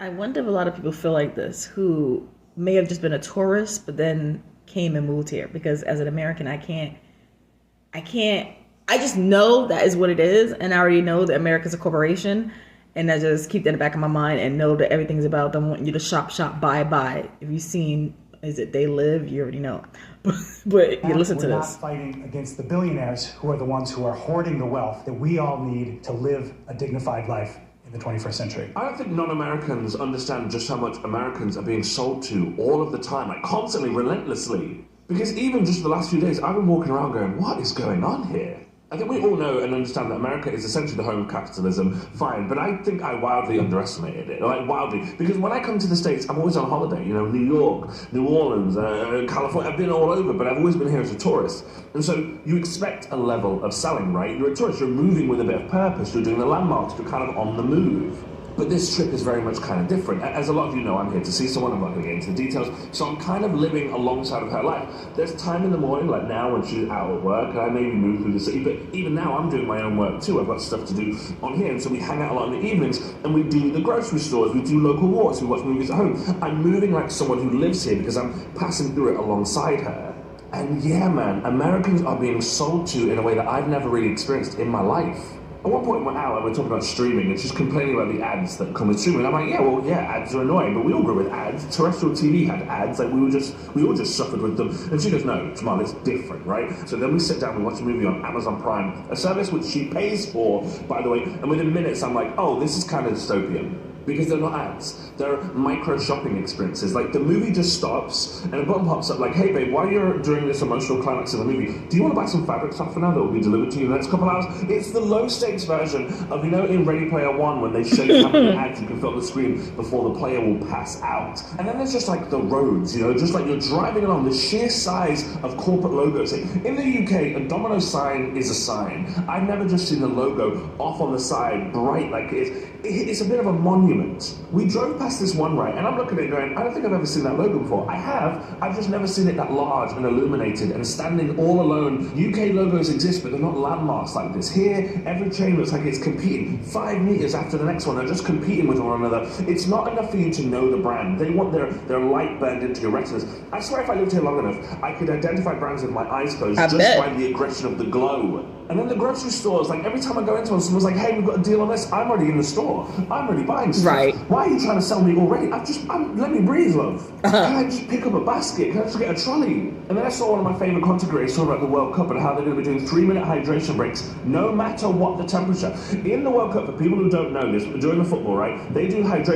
I wonder if a lot of people feel like this who may have just been a tourist but then came and moved here because as an American I can't I just know that is what it is and I already know that America's a corporation and I just keep that in the back of my mind and know that everything's about them wanting you to buy. If you've seen is it They Live, you already know. But you listen to We're this. not fighting against the billionaires who are the ones who are hoarding the wealth that we all need to live a dignified life in the 21st century. I don't think non-Americans understand just how much Americans are being sold to all of the time, like constantly, relentlessly. Because even just the last few days, I've been walking around going, what is going on here? I think we all know and understand that America is essentially the home of capitalism, fine, but I think I wildly underestimated it, like wildly. Because when I come to the States, I'm always on holiday, you know, New York, New Orleans, California, I've been all over, but I've always been here as a tourist. And so you expect a level of selling, right? You're a tourist, you're moving with a bit of purpose, you're doing the landmarks, you're kind of on the move. But this trip is very much kind of different. As a lot of you know, I'm here to see someone, I'm not going to get into the details, so I'm kind of living alongside of her life. There's time in the morning, like now when she's out at work, and I maybe move through the city, but even now I'm doing my own work too. I've got stuff to do on here, and so we hang out a lot in the evenings, and we do the grocery stores, we do local walks, we watch movies at home. I'm moving like someone who lives here because I'm passing through it alongside her. And yeah, man, Americans are being sold to in a way that I've never really experienced in my life. At one point, we're out and we're talking about streaming, and she's complaining about the ads that come with streaming. I'm like, yeah, ads are annoying, but we all grew with ads. Terrestrial TV had ads, like we all just suffered with them. And she goes, no, Jamal, it's different, right? So then we sit down, we watch a movie on Amazon Prime, a service which she pays for, by the way, and within minutes I'm like, oh, this is kind of dystopian. Because they're not ads, they're micro shopping experiences. Like the movie just stops and a button pops up like, hey babe, while you're during this emotional climax of the movie, do you want to buy some fabric softener now that will be delivered to you in the next couple hours? It's the low stakes version of, you know, in Ready Player One when they show you how many ads you can fill the screen before the player will pass out. And then there's just like the roads, you know, just like you're driving along, the sheer size of corporate logos. In the UK, a domino sign is a sign. I've never just seen the logo off on the side, bright like it's a bit of a monument. We drove past this one, right, and I'm looking at it going, I don't think I've ever seen that logo before. I've just never seen it that large and illuminated and standing all alone. UK logos exist, but they're not landmarks like this. Here, every chain looks like it's competing 5 meters after the next one. They're just competing with one another. It's not enough for you to know the brand. They want their light burned into your retinas. I swear if I lived here long enough, I could identify brands with my eyes closed by the aggression of the glow. And then the grocery stores, like every time I go into one, someone's like, hey, we've got a deal on this. I'm already in the store. I'm already buying stuff. Right. Why are you trying to sell me already? Let me breathe, love. Can I just pick up a basket? Can I just get a trolley? And then I saw one of my favorite content creators talking about the World Cup and how they're going to be doing 3-minute hydration breaks, no matter what the temperature. In the World Cup, for people who don't know this, during the football, right, they do hydration